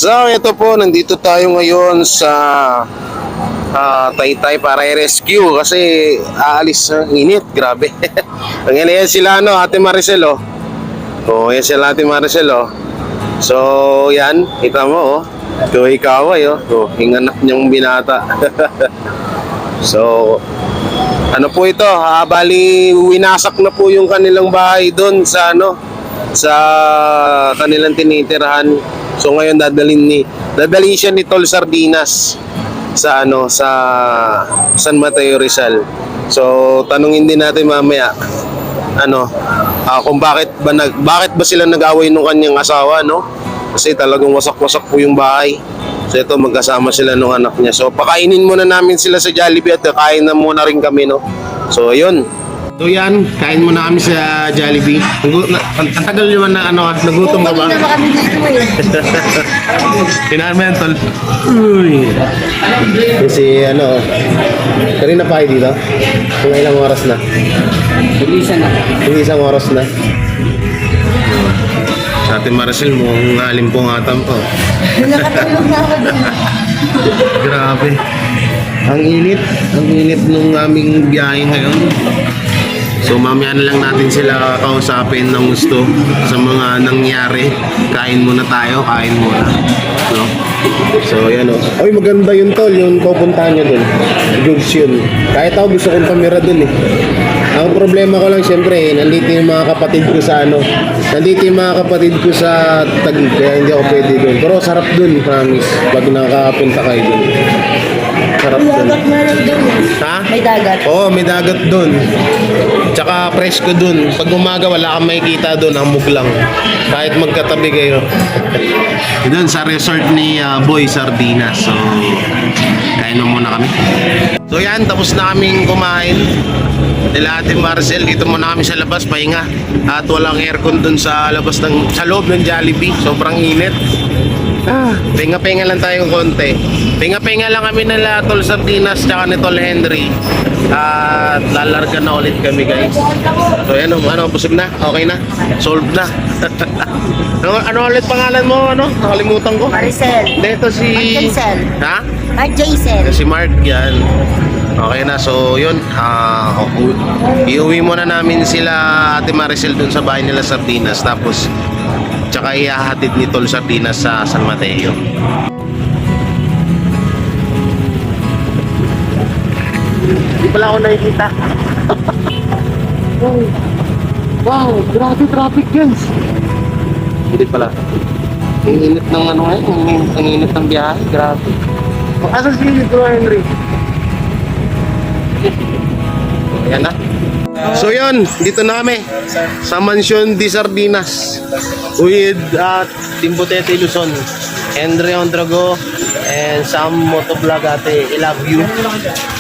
So, ito po, nandito tayo ngayon sa Taytay para i-rescue kasi aalis ng init, grabe. Ang yan sila Ate Maricel oh. Oh, yan sila Ate Maricel oh. So, yan, kita mo oh. Joey Kaway oh. Oh, yung anak niyang binata. So, ano po ito? Bali, winasak na po yung kanilang bahay doon sa sa kanilang tinitirahan. So ngayon dadalhin siya ni Tol Sardinas sa sa San Mateo Rizal. So tanungin din natin mamaya kung bakit ba sila nag-away nung kanyang asawa, no? Kasi talagang wasak-wasak po yung bahay. So ito, magkasama sila nung anak niya. So pakainin muna namin sila sa Jollibee at kain na muna rin kami, no? So ayun. So yan, kain muna kami sa Jollibee. Ang tagal naman na nagutom ka ba? Hindi naman kami dito eh. Kinain mo yan, Tol. Uy. Kasi kanina pa kayo dito? Kung ilang oras na? Isang oras na. Sa Ate Maricel mo, ang alim po nga tampo. Nakatulog na ako din. Grabe. Ang init nung aming biyahe ngayon. So mamaya na lang natin sila kausapin ng gusto sa mga nangyari. Kain muna tayo, kain muna. No? So yan oh. Oy, maganda yun, Tol, yung pupuntahan nyo dun. Goods yun. Kahit ako gusto kong kamera dun eh. Ang problema ko lang syempre nandito yung mga kapatid ko sa Taguig, kaya hindi ako pwede dun. Pero sarap dun, promise. Pag nakakapunta kayo dun. Sarap May dun. dagat na rin doon. Ha? May dagat. Oo, may dagat dun. Tsaka presko dun. Pag umaga wala kang makikita dun, hamog lang. Kahit magkatabi kayo. Dun sa resort ni Boy Sardinas. So, kain mo muna kami. So yan, tapos na kaming kumain. Nila Ate Maricel, dito muna kami sa labas, pahinga. At walang aircon dun sa loob ng Jollibee. Sobrang init. Pinga-pinga lang tayong konti. Pinga-pinga lang kami nila Tol Sardinas tsaka ni Tol Henry. At lalarga na ulit kami, guys. So yan, busog na? Okay na? Solved na. ano ulit pangalan mo? Nakalimutan ko. Maricel. Dito si... Mark Jason. Ha? Mark Jason. Si Mark, yan. Okay na, so yun. Iuwi muna namin sila Ate Maricel dun sa bahay nila Sardinas. Tapos tsaka ihahatid ni Tol Sardinas sa San Mateo. Hindi pala ako nakikita. Wow, grabe traffic, guys. Hindi pala. Ang init ng ang init ng biyahe, grabe. Asan si Bro Henry? Ayan na. So yun, dito na kami sa Mansion de Sardinas with Team Butete Luzon, Henry Ondrago and Sam Motovlog. Ate, I love you.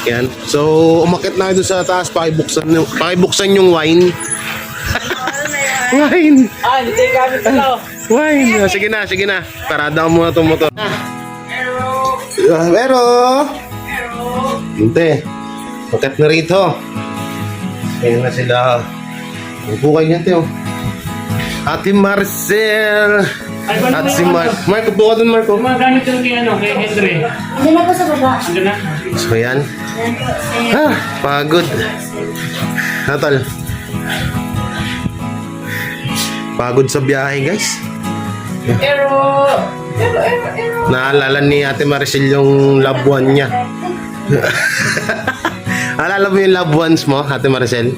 Yan. So umakit na doon sa taas, pakibuksan yung wine. Wine. Hindi gamit ito. Wine. Sige na. Parada mo na itong motor. Pero hindi. Umakit na rito. Kaya na sila. Upo kayo niyan, Teo. Ate Maricel. At si Mark. Mark, upo ka dun, Mark. Gumagamit yung kay Henry. Hindi na po sa baba. Ando na. So yan. Pagod. Natal. Pagod sa biyahe, guys. Pero. Naalala ni Ate Maricel yung loved one niya. Alala mo yung loved ones mo, Ate Maricel?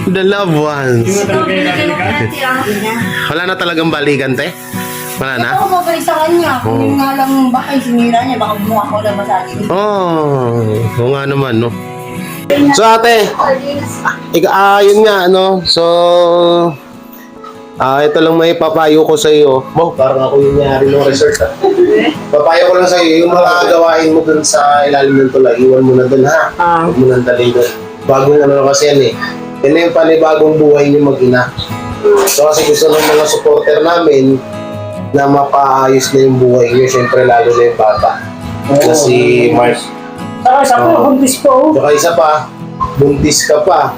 The loved ones. Wala na talagang balikan, te? Wala na? Ako mabalik sa kanya. Kung nga lang bahay, sinira niya. Baka bumuha ko na masabi. Oo nga naman, no? So, ate, yun nga, so, ito lang may papayo ko sa iyo. Parang ako yung nangyari ng resort, Papayo ko lang sa iyo, yung mga gawain mo dun sa ilalim ng tulay, iwan mo na dun, ha? Huwag mo nang dalhin dun. Bagong kasi yan, Yan na yung panibagong buhay niyo mag-ina. So kasi gusto ng mga supporter namin na mapaayos na yung buhay niyo, syempre lalo na yung bata. Si Mark. Saka isa po, buntis po. Saka isa pa, buntis ka pa.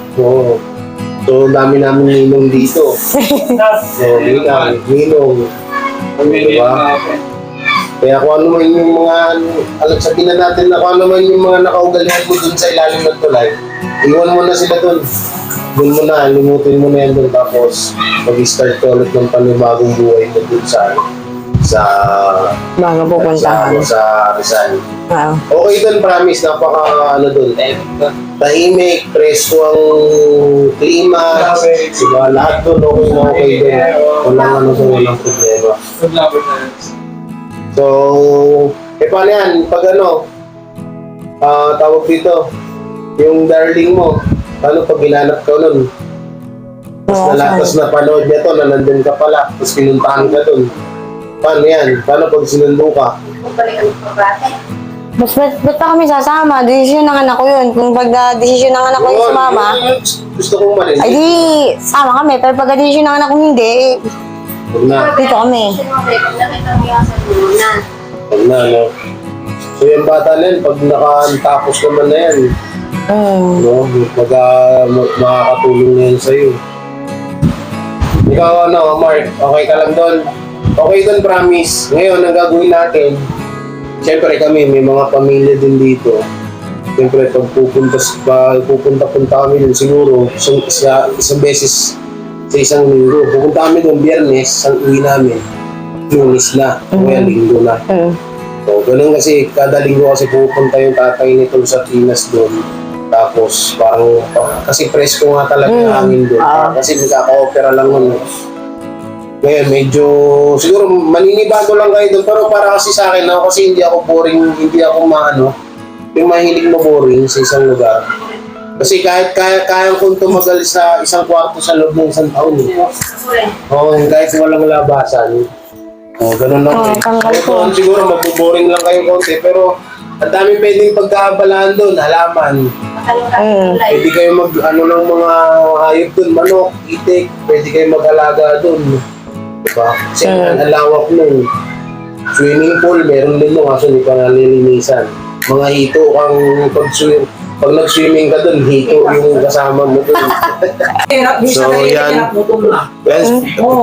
So, dami namin ninong dito. So, ninong. Diba? Kaya kung ano man yung mga, sabihin na natin na kung ano man yung mga nakaugalihan mo dun sa ilalim ng tulay, iwan mo na sila dun. Dun mo na, limutin mo na yan dun, tapos mag-start ka ulit ng panibagong buhay mo dun sa Bago pupuntahan. sa Rizal. Wow. Okay dun, promise, napaka ano dun, tahimik, presko ang klima, diba, lahat dun okay dun. Walang ano dun, walang problema. So, paano yan? Pag ano, tawag dito, yung darling mo, paano pag hinanap ka nun? Tapos napanood niya to, na nandun ka pala, tapos pinuntahan ka dun. Paano yan? Paano pag sinundo ka? Balikan mo pa ate. Ba't pa kami sasama? Desisyon ng anak ko yun. Kung pag desisyon ng anak ko yung sumama, Gusto kong marinig. ay di, sama kami. Pero pag desisyon ng anak ko hindi, Huwag na. dito kami. Pag nakita mo yung sa muna. Huwag na, no? So yung bata na yan, pag nakatapos naman na yan, no? Makakatulong na yan sa'yo. Ikaw, ano, Mark, okay ka lang doon? Okay doon, promise. Ngayon, ang gagawin natin, siyempre kami, may mga pamilya din dito. Siyempre, pag pupunta kami doon, siguro, isang beses sa isang linggo. Pupunta kami doon, Biyernes, ang uwi namin. Lunes na, kaya linggo na. So, ganun kasi, kada linggo kasi pupunta yung tatay ni Tol sa Pinas doon. Tapos, parang, kasi presko nga talaga yung hangin doon. Kasi magkaka-opera lang nun. Ngayon, medyo, siguro maninibago lang kayo doon, pero para kasi sa akin, ako kasi hindi ako boring, hindi ako yung mahilig na boring sa isang lugar. Kasi kahit kaya kong tumagal sa isang kwarto sa loob ng isang taon. Oo, kahit walang labasan. Oo, ganun lang. Ito, siguro magbo-boring lang kayo konti, pero ang dami pwedeng pagkakabalaan doon, halaman. Pwede kayo ano ng mga hayop doon, manok, itik, pwede kayo mag-alaga doon. Diba? Kasi ang lawak nun. Swimming pool, meron din mo kaso hindi pa nalilinisan. Mga hito ang pag nag-swimming ka doon, hito yung kasama mo doon. So yan,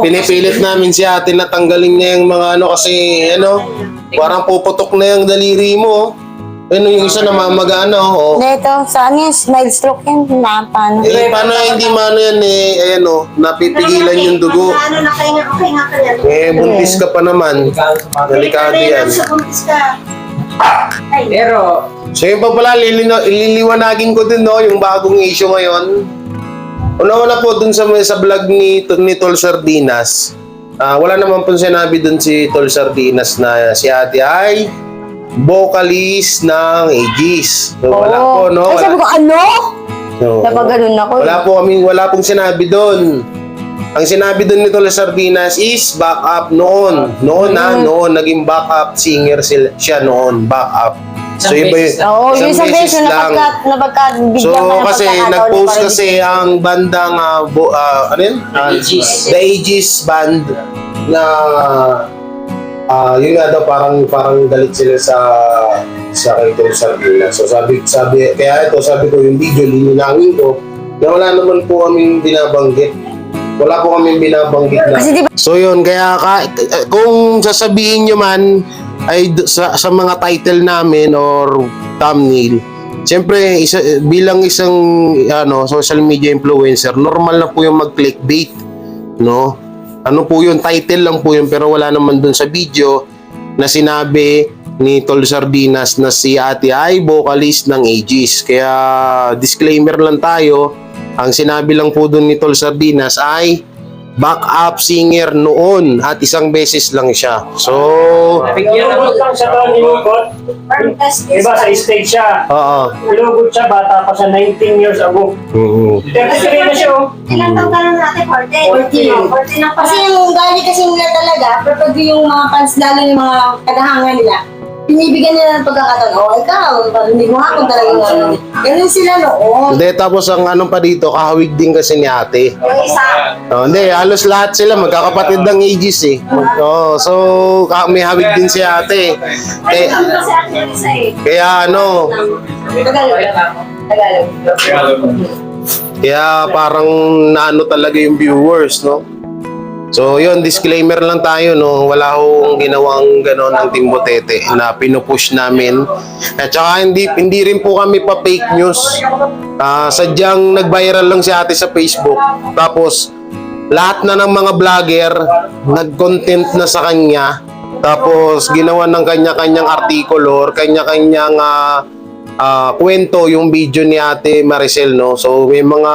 pinipilit namin si ate na tanggalin niya yung mga ano kasi ano, parang puputok na yung daliri mo. Ano yung isa namamaga ano, oh. Dito, saan yan? Mild stroke yan. Paano? Paano hindi mano yan ayan o, napipigilan yung dugo. Ano na kayo nga, okay nga ka yan. Buntis ka pa naman. Delikado yan. Sa buntis ka. Pero, So yun pa pala, liliwanagin ko din no, yung bagong issue ngayon. Una-una po dun sa vlog ni Tol Sardinas, wala naman po sinabi dun si Tol Sardinas na si ate ay vocalist ng Aegis. So, wala po, no? Ay, sabi ko, ano? No. Napag-ganun ako. Wala pong sinabi doon. Ang sinabi doon ni Tol Sardinas is backup noon. Noon naging backup singer siya noon, backup. So iba yun. Oo, yung isang beses lang. napagkabigyan So ka ng kasi pagkakataon nag-post para kasi ang bandang ano yun? The Aegis band na yun nga daw parang galit sila sa kay Tol Sardinas. So sabi kaya sabi ko yung video lininangin ko na wala naman po kaming binabanggit. Wala po kaming binabanggit na. Kasi diba, So yun, kaya kung sasabihin nyo man ay sa mga title namin or thumbnail, siyempre bilang isang social media influencer, normal na po yung mag-clickbait, no? Ano po yun, title lang po yun, pero wala naman dun sa video na sinabi ni Tol Sardinas na si ate ay vocalist ng Aegis. Kaya disclaimer lang tayo, ang sinabi lang po dun ni Tol Sardinas ay backup singer noon at isang beses lang siya. So, ilugod lang siya doon, ilugod. Diba sa stage siya? oo. Ilugod siya, bata pa siya, 19 years ago. 33 na siya, oh. Ilang taong ka na natin? 40. 40 na kasi yung galing kasi nila talaga, pero pag yung mga fans, lalo yung mga kadahangan nila, binibigyan nila ng pagkakataon, ikaw, hindi mo ako talagang ano. Ganun sila noon. Hindi, tapos ang ano pa dito, kahawig din kasi ni ate. Yung isa, Hindi, halos lahat sila magkakapatid ng Aegis eh. So, may hawig din si ate. ano kasi ate yung isa eh. Kaya ano, Tagalog. kaya parang naano talaga yung viewers, no? So yun, disclaimer lang tayo, no? Wala akong ginawang gano'n ng Team Botete na pinupush namin. At saka hindi rin po kami pa fake news. Sadyang nag-viral lang si ate sa Facebook. Tapos lahat na ng mga vlogger nag-content na sa kanya. Tapos ginawa ng kanya-kanyang artikulo or kanya-kanyang kwento yung video ni ate Maricel, no? So may mga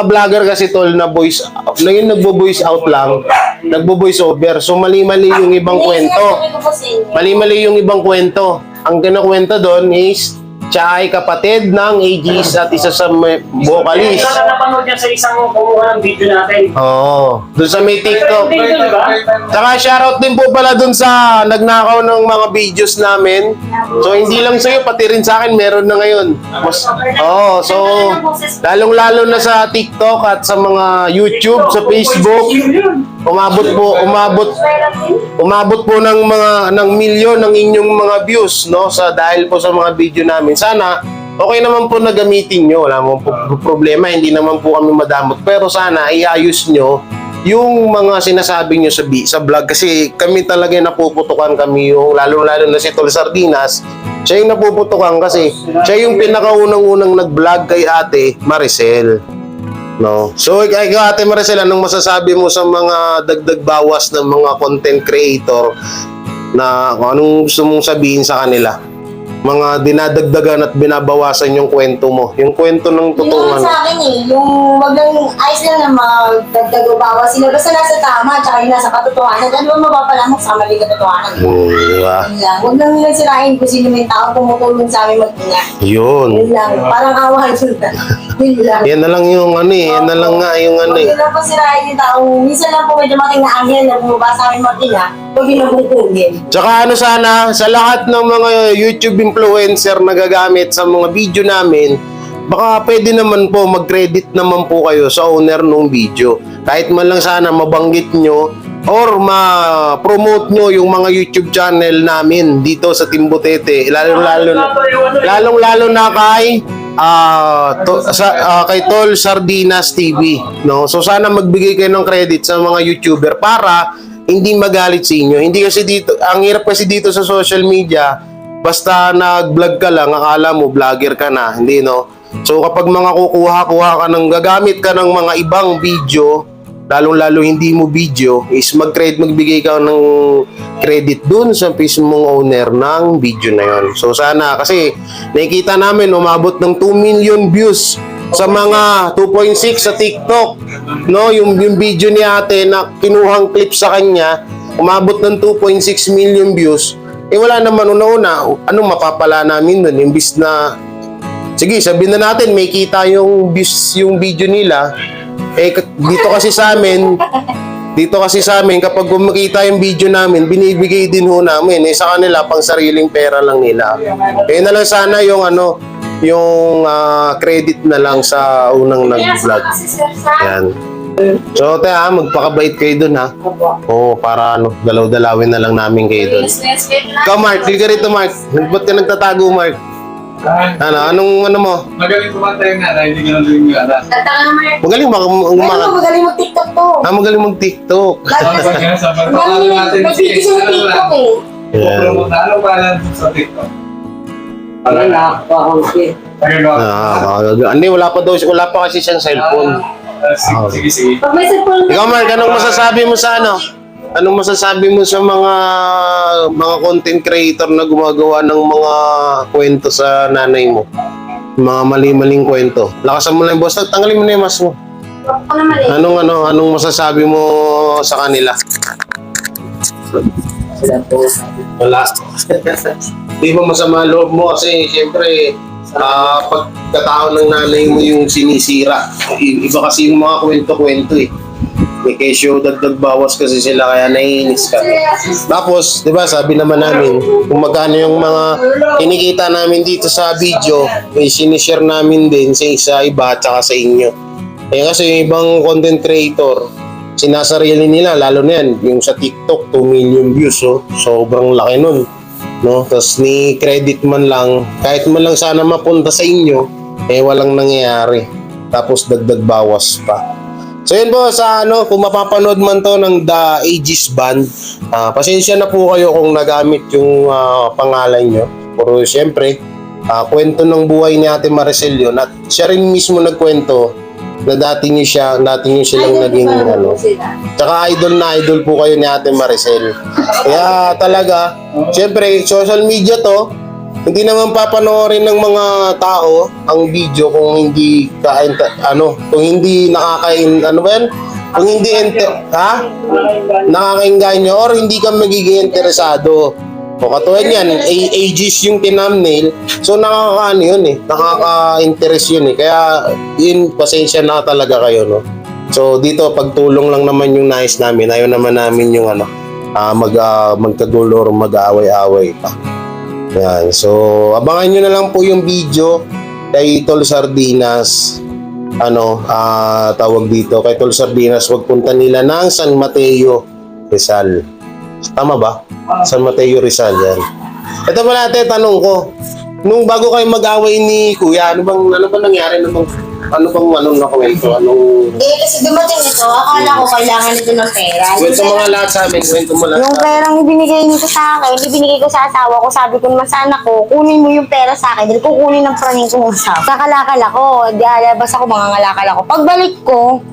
vlogger kasi tol na voice na yung nagbo-voice out lang, nagbo-voice over. So mali-mali yung ibang kwento. Mali-mali yung ibang kwento. Ang kinakwento doon is siya ay kapatid ng Aegis at isa sa vocalist. Ito na napanood niya sa isang kumuha ng video natin. Oo. Doon sa may TikTok. Dito, di ba? Saka shoutout din po pala dun sa nagnakaw ng mga videos namin. So hindi lang sa'yo, pati rin sa akin meron na ngayon. So lalong-lalo na sa TikTok at sa mga YouTube, sa Facebook, umabot po ng milyon ng inyong mga views, no, sa dahil po sa mga video namin. Sana okay naman po na gamitin nyo, wala naman po problema, hindi naman po kami madamot, pero sana iayos nyo yung mga sinasabi nyo sa vlog, kasi kami talaga napuputukan kami, yung lalo na si Tol Sardinas, siya yung napuputukan kasi siya yung pinakaunang-unang nag-vlog kay ate Maricel, no? So ikaw ate Maricel, anong masasabi mo sa mga dagdag bawas ng mga content creator na kung anong gusto mong sabihin sa kanila? Mga dinadagdagan at binabawasan yung kwento mo. Yung kwento ng Yun totoo. naman sa akin yung wag lang, ayos lang na magdagdag-bawas sila. Basta nasa tama, tsaka yung nasa katotohanan. Ano ba mapapalamak sa mali katotohanan? Di ba? Yun lang. Huwag lang nilang sirahin kung sino may tao tumutulong sa amin mag-ina. Yun. Yun lang. Parang awa yun lang. Yun lang. Yan na lang yung yan na lang nga yung Huwag yun lang po sirahin yung tao. Minsan lang po may dumating na anghel na bumaba sa amin mag-ina. Huwag yun lang bungkungin. Tsaka ano sana, sa lahat ng mga YouTube influencer na gagamit sa mga video namin, baka pwede naman po mag-credit naman po kayo sa owner ng video. Kahit man lang sana mabanggit nyo or ma-promote nyo yung mga YouTube channel namin dito sa Team Botete. Lalong-lalo na kay kay Tol Sardinas TV, no? So sana magbigay kayo ng credit sa mga YouTuber para hindi magalit sa inyo. Hindi kasi dito, ang hirap kasi dito sa social media, basta nag-vlog ka lang, akala mo vlogger ka na, hindi, no? So kapag mga kukuha ka ng gagamit ka ng mga ibang video, lalong-lalo hindi mo video, is magbigay ka ng credit dun sa mismong owner ng video na yon. So sana, kasi nakikita namin umabot ng 2 million views sa mga 2.6 sa TikTok, no? Yung video ni ate na kinuhang clip sa kanya, umabot ng 2.6 million views. Wala naman una-una, anong mapapala namin dun? Imbis na, sige, sabihin na natin, may kita yung views, yung video nila. Dito kasi sa amin, kapag makita yung video namin, binibigay din ho namin. Sa kanila, pang sariling pera lang nila. Na lang sana yung yung credit na lang sa unang nag-vlog. Yan. So, magpakabait kayo dun, ha? Oo, para dalaw-dalawin na lang namin kayo dun. Ikaw, Mark, hindi ka rito, Mark. Ba't ka nagtatago, Mark? Anong mo? Magaling kumanta yung nanay, hindi ka nang doon yung anak. Magaling Magaling mag-TikTok to. magaling mag-TikTok. Magaling nag-video sa TikTok eh. Yan. Anong pangalan sa TikTok? Wala pa akong shit. Wala pa kasi siyang cellphone. Sige. Pag may cellphone, Ikaw, Mark, anong masasabi mo sa Anong masasabi mo sa mga content creator na gumagawa ng mga kwento sa nanay mo? Mga mali-maling kwento. Lakasan mo lang yung boss. Tanggalin mo na yung mask mo. ako naman eh. Anong masasabi mo sa kanila? Sila po. Wala. Di ba masama loob mo kasi siyempre pagkatao ng nanay mo yung sinisira. Iba kasi yung mga kwento-kwento eh. May kesyo dagdag bawas kasi sila kaya naiinis kami. Tapos, di ba, sabi naman namin, kung magkano yung mga kinikita namin dito sa video, sinishare namin din sa iba at saka sa inyo. Kasi yung ibang content creator, sinasarili nila, lalo na yan, yung sa TikTok, 2 million views, sobrang laki nun. No? Tapos ni credit man lang, kahit man lang sana mapunta sa inyo, walang nangyayari. Tapos dagdag bawas pa. So yun po sa ano, kung mapapanood man to ng The Aegis Band, pasensya na po kayo kung nagamit yung pangalan nyo. Pero siyempre, kwento ng buhay ni Ate Maricel yun. At siya rin mismo nagkwento na dati nyo silang naging ano. Tsaka idol na idol po kayo ni Ate Maricel. Kaya talaga, siyempre, social media to, hindi naman papanoorin ng mga tao ang video kung hindi kung hindi kung hindi nakakainganyo or hindi ka magiging interesado. O katulad yan, ages yung tinumnail, so nakaka-interest yun eh. Kaya yun, pasensya na talaga kayo, no? So dito, pagtulong lang naman yung nais namin. Ayaw naman namin yung magkagulo or mag-aaway-aaway pa. Yan. So, abangan nyo na lang po yung video kay Tol Sardinas. Tawag dito. Kay Tol Sardinas, wagpunta nila ng San Mateo, Rizal. Tama ba? San Mateo, Rizal. Yan. Ito pala ate, tanong ko. Nung bago kayo mag-away ni Kuya, ano bang nangyari? Ano bang nakwento? Kasi dumating ito, akala ko kailangan nito ng pera. Kwento mo nga lahat sa amin. Kwento mo lahat Yung sa amin. perang ibinigay nito sa akin, ibinigay ko sa asawa ko, sabi ko naman sa anak ko, kunin mo yung pera sa akin, dahil kukunin ng praning kong asawa. Kakalakal ako, di alabas ako, mga ngalakal ako. Pagbalik ko,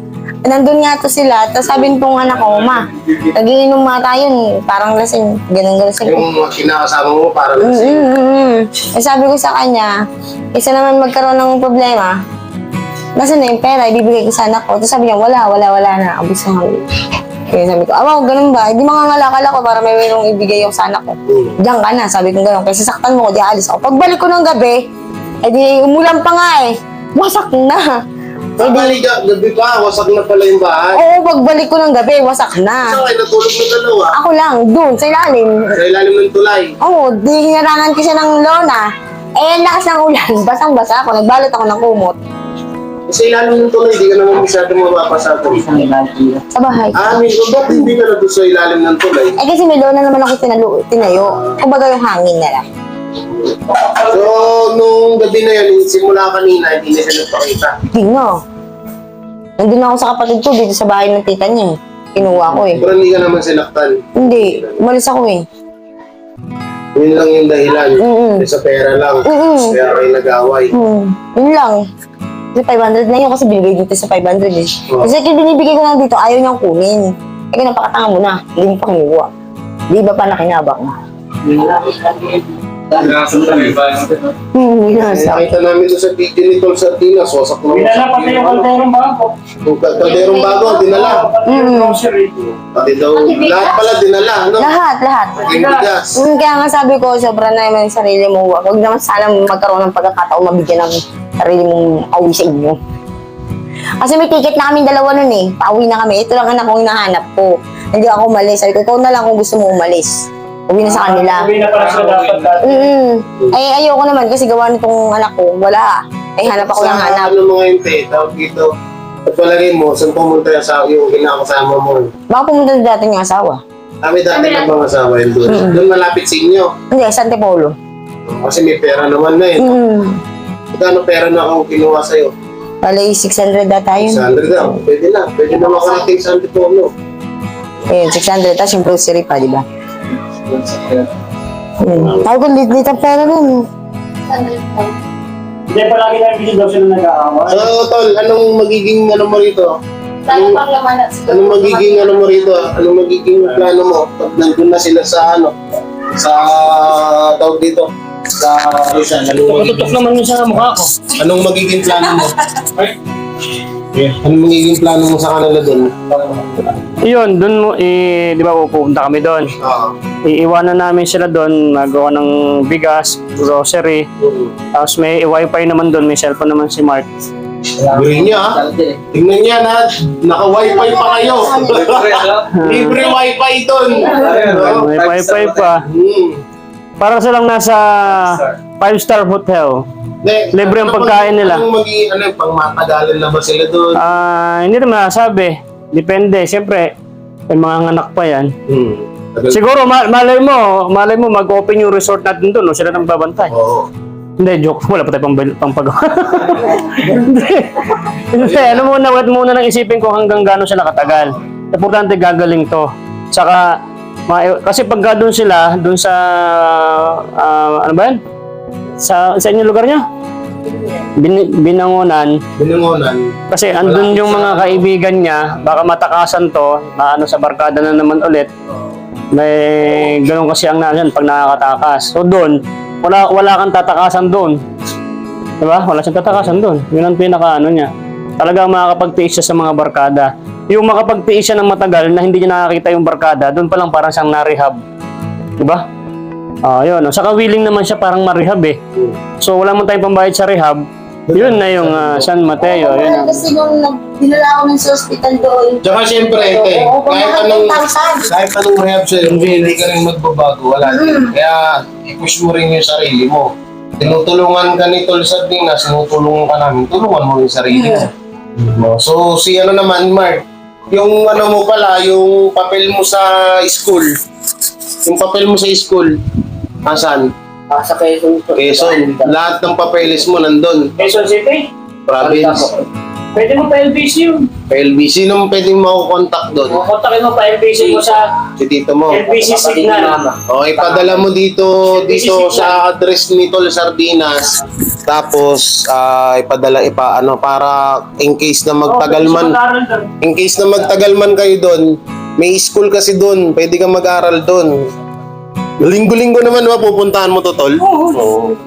nandun nga to sila, tapos sabi nitong anak ko, ma, nagiinom nga tayo, parang lasing, ganun-ganun sila. Yung kinakasama mo para lang Eh, sabi ko sa kanya, isa naman magkaroon ng problema, nasaan na yung pera, ibibigay ko sa anak ko. Tapos sabi niya, wala na, abos na kami. Kaya sabi ko, ganun ba? Hindi mangangalakal ako para may mayroong ibigay yung sa anak ko. Diyan ka na, sabi ko gano'n. Kasi saktan mo ko, di alis ako. Pagbalik ko ng gabi, di umulan pa nga eh. Wasak na. Gabi pa, wasak na pala yung bahay. Oo, pagbalik ko ng gabi, wasak na. Saan kayo natulog ng dalawa? Ako lang, dun, sa ilalim. Sa ilalim ng tulay. Oo, di hinarangan ko siya ng lona. Eh, lakas ng ulan, basang-basa ako. Nagbalot ako ng kumot. Sa ilalim ng tulay, di ka naman masyado mapapasa doon. Sa bahay. Ba't hindi ka na doon sa ilalim ng tulay? Eh kasi may lona naman ako tinayo. Kumbaga yung hangin na lang. So, nung gabi na yun, simula kanina, hindi na siya nagpakita. Hindi nga. Nandun ako sa kapatid ko dito sa bahay ng tita niya eh. Kinuha ko eh. Pero hindi ka naman sinaktan. Hindi. Umalis ako eh. Yun lang yung dahilan. Sa pera lang. Kaya kayo nag-away. Yun lang. Kasi 500 na yun kasi binigay dito sa 500 eh. Kasi yung binibigay ko lang dito, ayaw niyang kunin. Eh napakatanga mo na. Hindi mo pa kinuha. Di ba pa nakinabang? Nakita namin doon sa video ni Tol Sardinas, wasak na Dinala pati yung kalderong bago. Yung kalderong bago, dinala. Pati daw, lahat pala dinala, no? Lahat. Yung bigas. Kaya nga sabi ko, sobra na naman yung sarili mo. Huwag naman sana magkaroon ng pagkakataon mabigyan ng sarili mong pauwi sa inyo. Kasi may ticket na kami dalawa nun eh. Pauwi na kami. Ito lang anak kong hinahanap ko. Hindi ako umalis. Sabi ko, ikaw na lang kung gusto mo umalis. Uwi na sa kanila. Uwi na pala sila dapat dati. Ay, ayoko naman kasi gawa nitong anak ko. Wala. Ay, hanap ako ng hanap. Ano mga yung tawag dito? At palagay mo, saan pumunta yung kinakasama mo? Baka pumunta na dati yung asawa. Kami dati ng mga asawa yun doon. Doon malapit sa inyo. Hindi, sa Antipolo. Kasi may pera naman na eh. Magkano pera na akong kinuha sa'yo? Bale, 600 data yun. 600 daw. Pwede na. Pwede na makarating sa Antipolo. Ayun, 600. Tapos yung grocery pa, di ba? Tayo ko, lit ang pera nun. Hindi, palagi na yung daw sila nag-aaway. So, Tol, anong magiging mo rito? Anong magiging mo rito? Anong magiging plano mo? Pag nandun na sila sa sa tawag dito? Sa Rizal. Tutok naman yun sa mukha ko. Anong magiging plano mo? Anong magiging plano mo sa kanila dun? Yun, dun mo, di ba pupunta kami doon? Iiwanan namin sila doon, magawa ng bigas, grocery. Tapos may wifi naman doon, may cellphone naman si Mark. Gawin niya ha? Tingnan niya na, naka-wifi pa kayo. Libre wifi doon. May wifi pa. Parang silang nasa 5-star hotel. Libre ang pagkain nila. Anong magiging, pang matagalan na ba sila doon? Hindi naman nasabi. Depende. Siyempre, may mga anak pa yan. Siguro, malay mo mag-open yung resort natin doon. Sila nang babantay. Oo. Hindi, joke. Wala pa tayo pang pagawa. Hindi, ano muna, wait muna nang isipin ko hanggang gano'n siya nakatagal. Importante gagaling to. Tsaka, kasi pagka doon sila, doon sa, ano ba yan? Sa inyong lugar niya? Binangonan. Kasi andun yung mga kaibigan niya, baka matakasan to, na ano sa barkada na naman ulit. May ganun kasi ang nanan pag nakakatakas. So doon, wala kang tatakasan doon. Diba? Wala siyang tatakasan doon. Yun ang pinaka ano niya. Talagang makakapagtiis siya sa mga barkada. Yung makapagtiis siya ng matagal na hindi niya nakakita yung barkada, doon pa lang parang siyang na-rehab. Diba? Yun. Saka willing naman siya parang ma-rehab eh. So wala mo tayong pambayad sa rehab. Yun na yung San Mateo. Yun ang... Kasi nung dinala ko sa hospital doon, Tsaka siyempre, kahit anong rehab sa'yo, hindi ka rin magbabago, wala din. Kaya, i-push mo rin yung sarili mo. Tinutulungan ka ni Tol Sardinas, tinutulungan ka namin, tulungan mo yung sarili mo. So, si ano naman, Mark, yung ano mo pala, yung papel mo sa school, asan? sa Quezon po. Quezon. Lahat ng papeles mo nandun. Quezon City? Province. Pwede mo pa LBC yun. LBC, sino pwedeng makukontak doon? Kontakin mo pa LBC mo sa Si tito mo. LBC Signal. O, ipadala mo dito sa address ni Tol Sardinas. Tapos, para in case na magtagal man, kayo doon, may school kasi doon, pwede kang mag-aral doon. Linggo-linggo naman, pupuntahan mo to, Tol? Oo.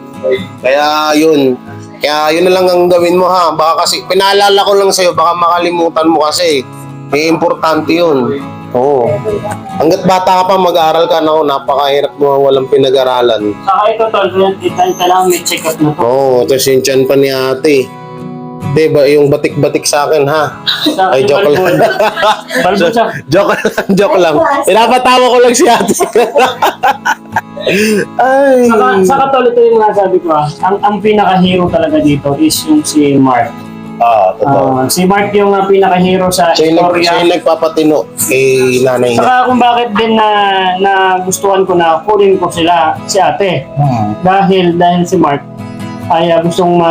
Kaya yun na lang ang gawin mo, ha. Baka kasi, pinaalala ko lang sa'yo, baka makalimutan mo kasi. Importante yun. Oo. Hanggat bata ka pa, mag-aaral ka na ako, napakahirap mo walang pinag-aralan. Saka ito, Tol, kailangan may check-up na to. Oo, tapos yung tiyan pa ni ate. Diba, yung batik-batik sa akin, ha? Ay, joke lang. Balbo siya. Joke lang. Pinapatawa ko lang si ate. Ay. Saka Tol, ito yung mga sabi ko, ang pinaka-hero talaga dito is yung si Mark. Totoo. Si Mark yung pinaka-hero sa Siya istorya. yung nagpapatino kay nanay niya. Saka kung bakit din na gustuhan ko na kunin ko si ate. Dahil si Mark ay gustong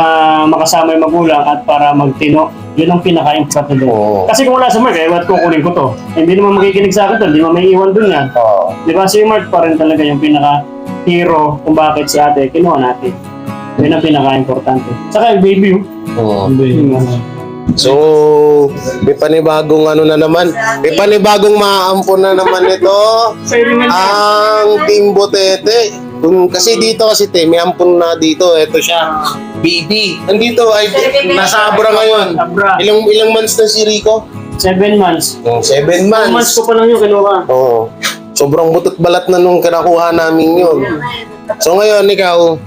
makasama yung magulang at para magtino. Yun ang pinaka-importante doon. Oo. Kasi kung wala si Mark, what kukunin ko to? Hindi naman makikinig sa akin to, hindi naman may iwan doon yan. Oo. Di ba si Mark pa rin talaga yung pinaka-hero kung bakit si ate kinuha natin. Yun ang pinaka-importante. Saka yung baby yun. Oo. Yung So, may panibagong ano na naman. May panibagong maampon na naman ito. Ang Team Botete. Kasi dito may ampun na dito. Ito siya. Baby. Nandito ay nasa Abra ngayon. Abra. Ilang months na si Rico? 7 months. 7 2 months months. ko pa lang yung kinuha. Oo. Sobrang butot balat na nung kinakuha namin yun. So ngayon, ikaw,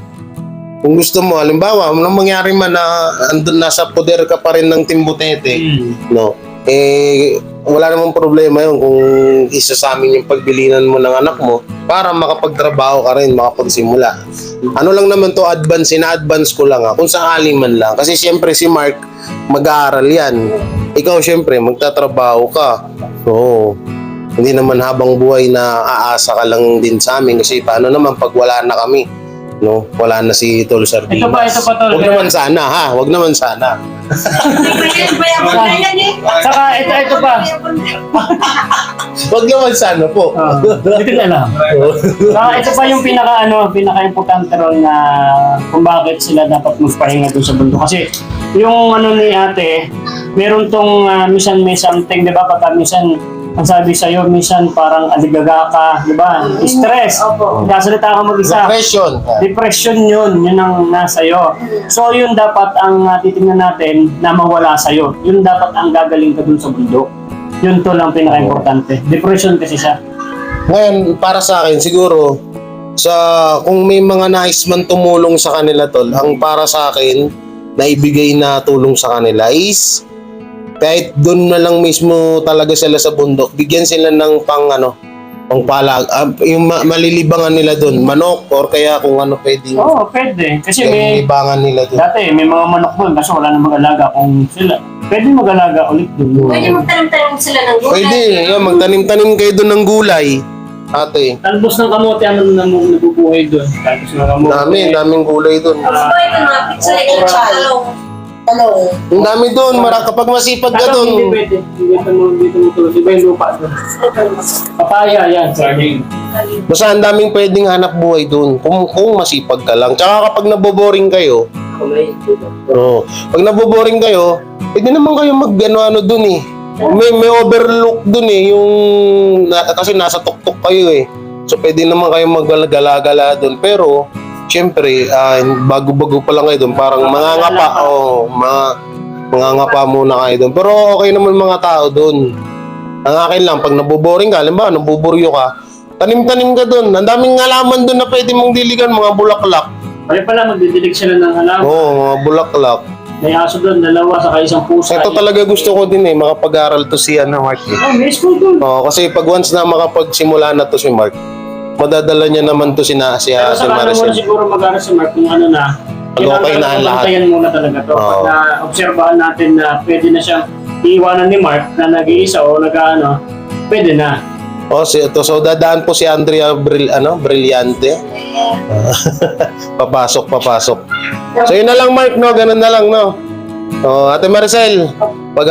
kung gusto mo, halimbawa, anong mangyari man na andun nasa poder ka pa rin ng Team Botete, no? Wala namang problema yun kung isa sa amin yung pagbilinan mo ng anak mo para makapagtrabaho ka rin, makapagsimula. Ano lang naman to, ina-advance ko lang kung sakali man lang. Kasi siyempre si Mark, mag-aaral yan. Ikaw siyempre, magtatrabaho ka. Oo. Hindi naman habang buhay na aasa ka lang din sa amin kasi paano naman pag wala na kami. No, wala na si Tol Sardinas. Ito pa, Tol. Huwag naman sana, ha? Huwag naman sana. Saka ito pa. Huwag naman sana po. Hindi ko alam. Saka ito pa yung pinaka-importante ron na kung bakit sila dapat magpahinga doon sa bundok. Kasi yung ni ate, meron tong minsan may something, di ba? Pagka minsan ang sabi sa'yo, minsan parang aligaga ka, di ba? Stress. Kasalita ka mag-isa. Depression yun ang nasa'yo. So yun dapat ang titingnan natin na mawala sa'yo. Yun dapat ang gagaling ka dun sa bundok. Yun to lang pinaka-importante. Depression kasi siya. Ngayon, para sa akin, siguro, kung may mga nais man tumulong sa kanila, Tol, ang para sa akin, na ibigay na tulong sa kanila is kahit doon na lang mismo talaga sila sa bundok, bigyan sila ng pangpalag, yung malilibangan nila doon, manok or kaya kung ano pwedeng Pwede. Kasi may libangan nila doon. dati may mga manok doon kasi wala na mag-alaga kung sila. Pwede mag-alaga ulit doon. Pwede magtanim-tanim sila ng gulay. Pwede, magtanim-tanim kayo doon ng gulay. ate. Talbos ng kamote ang nabubuhay doon. Talbos ng kamote. Daming gulay doon. Talong. Ang dami doon, kapag masipag ka Talong, hindi doon. pwede. Dito mo tulog. Iba yung lupa doon. Papaya, yan. Saging. Basta ang daming pwedeng hanap buhay doon kung masipag ka lang. Tsaka kapag naboboring kayo, pag naboboring kayo, pwede naman kayo mag-ano doon eh. May overlook doon eh, kasi nasa tuktok kayo eh. So pwede naman kayo mag-gala-gala doon. Pero, syempre, bago-bago pa lang kayo doon, parang mangangapa, mangangapa muna kayo doon. Pero okay naman mga tao doon. Ang akin lang, pag naboboring ka, halimbawa, nabuburyo ka, tanim-tanim ka doon. Ang daming halaman doon na pwede mong diligan, mga bulaklak. Kaya pala, magdidilig sila ng halaman. Oo, mga bulaklak. May aso doon, 2, saka isang pusa. Ito talaga gusto ko din eh, makapag-aral to si Mark eh. May school doon. Oo, kasi pag once na makapagsimula na to si Mark, madadala niya naman to si Pero Ate sa muna Maricel. siguro mag-aral si Mark kung ano na. Okay na ang lahat. Bantayan muna talaga to. Oo. Pag na-obserbahan natin na pwede na siyang iiwanan ni Mark na nag-iisa o nag-ano, pwede na. Oh, so dadaan po si Andrea Brillante. Papasok. So yun na lang Mark, no? Ganun na lang, no? Oh, Ate Maricel, pag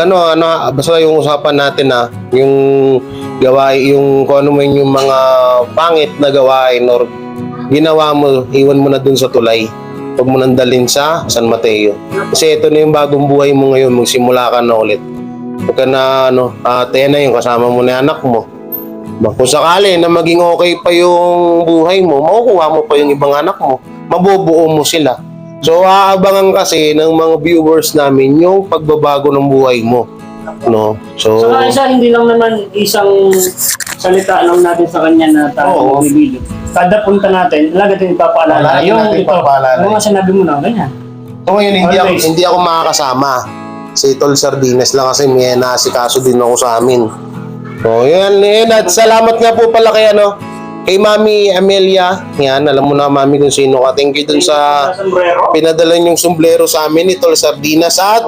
basta yung usapan natin yung gawain, yung kung ano man yung mga pangit na gawain or ginawa mo, iwan mo na dun sa tulay. Huwag mo nang dalhin sa San Mateo. Kasi ito na yung bagong buhay mo ngayon, magsimula ka na ulit. Huwag ka na, ate na yung kasama mo na anak mo. Kung sakali na maging okay pa yung buhay mo, makukuha mo pa yung ibang anak mo. Mabubuo mo sila. So, aabangan kasi ng mga viewers namin yung pagbabago ng buhay mo. No? So, Saka isa, hindi lang naman isang salita lang natin sa kanya na tayo Oo. magbibigay. Kada punta natin, lagi natin ipapaalala. Lagi natin ipapaalala. Yung mga sinabi mo na, ganyan. so ngayon, Always. hindi ako makakasama. Si Tol Sardines lang kasi may naasikaso din ako sa amin. So, yan. At salamat nga po pala kay Mami Amelia. Yan, alam mo na Mami kung sino ka. Thank you dun sa sombrero. pinadala yung sombrero sa amin ni Tol Sardinas at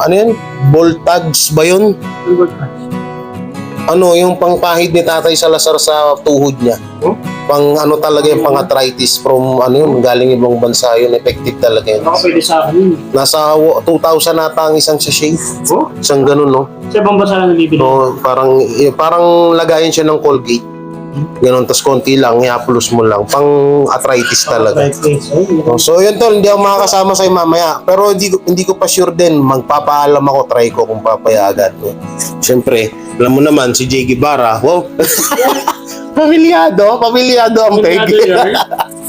ano yun? Voltags ba yun? Yung pangpahid ni Tatay Salazar sa tuhod niya. Pang talaga yung pang-arthritis from galing ibang bansa yun. Effective talaga yun. Baka pwede sa akin yun. Nasa 2,000 nata ang isang sachet. Oh? Isang ganun, no? Sa ibang bansa lang nabibili. So, parang lagayan siya ng Colgate. Ganun, tas konti lang, i-plus mo lang. Pang-arthritis talaga. So, yun Tol, hindi ako makakasama sa'yo mamaya. Pero hindi ko pa sure din. Magpapaalam ako, try ko kung papayagan. Siyempre, alam mo naman, si Jay Guevara, wow. Pamilyado ang peg.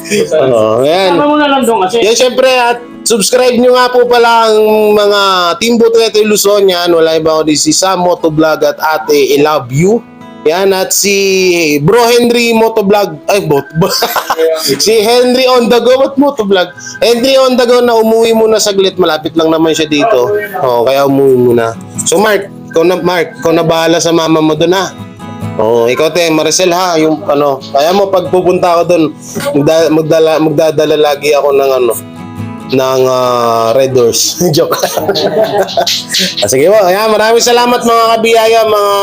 Ayan. Sama mo na lang doon kasi. Yan, syempre, at subscribe nyo nga po pala ang mga Team Butete Luzon. Yan, wala iba ko si Sam Motovlog at Ate I Love You. Yan, at si Bro Henry Motovlog. Si Henry on the go. What Motovlog? Henry on the go na umuwi muna saglit. Malapit lang naman siya dito. Kaya umuwi muna. So Mark, ikaw na bahala sa mama mo doon ikaw Maricel ha, yung kaya mo pag pupunta ako doon, magdadala lagi ako ng Red Doors. Joke. Sige po, maraming salamat mga kabiyaya, mga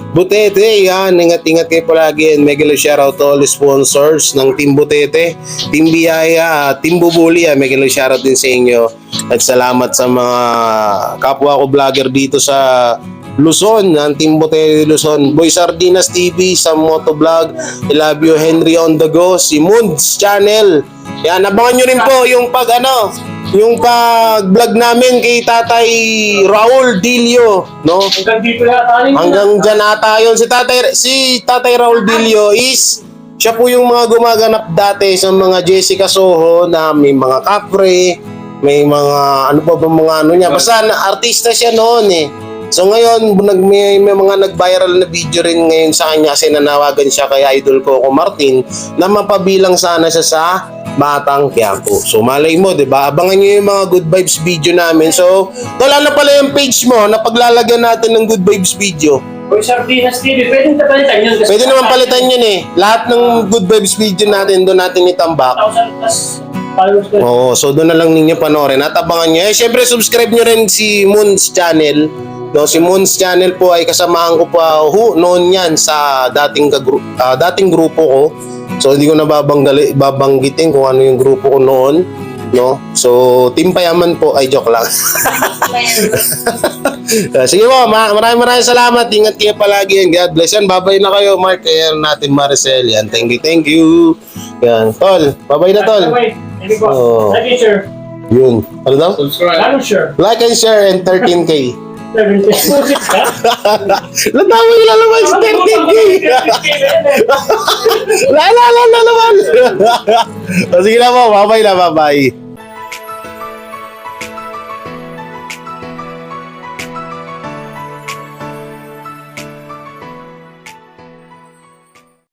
Butete. Yan, ingat-ingat kayo palagi and mega shoutout to all the sponsors ng Team Butete, Team Biyaya, Team Bubuli. Mega shoutout din sa inyo at salamat sa mga kapwa ko vlogger dito sa Luzon, ng Team Butete Luzon, Boy Sardinas TV, sa Motovlog, I Love You, Henry on the Go, si Moons Channel. Yan, abangan nyo rin po yung pag-vlog namin kay Tatay Raul Dilio, no? Hanggang dito yata yun. Hanggang dyan ata yun. Si Tatay Raul Dilio siya po yung mga gumaganap dati sa mga Jessica Soho na may mga kapre, may mga niya. Basta artista siya noon So ngayon, may mga nag-viral na video rin ngayon sa kanya kasi nanawagan siya kay Idol Coco Martin na mapabilang sana siya sa Batang Quiapo. So malay mo, 'di ba? Abangan niyo yung mga good vibes video namin. So, wala na pala yung page mo na paglalagyan natin ng good vibes video. Boy Sardinas TV, pwede palitan yun. Pwede naman palitan yun Lahat ng good vibes video natin, doon natin itambak. 1,000 plus followers ko. So doon na lang ninyo panoorin at abangan nyo. Siyempre, subscribe nyo rin si Moons Channel. No, si Moon's channel po ay kasamahan ko pa noon yan sa dating grupo ko. So hindi ko na babanggitin kung ano yung grupo ko noon, no? So Team Payaman po ay joke lang. Sige po, maraming salamat. Ingat kayo palagi and God bless. Yan, babay na kayo, Mark. Kaya natin Maricel. Yan, thank you. Yan, Tol. Babay na, Tol. Thank you po. Oh. Like and share. Yun. Ano daw? Subscribe. Like and share. Like and share and 13K. 70. ka? Natawa nila naman si 13K. La naman. O, sige na po, babay na, babay.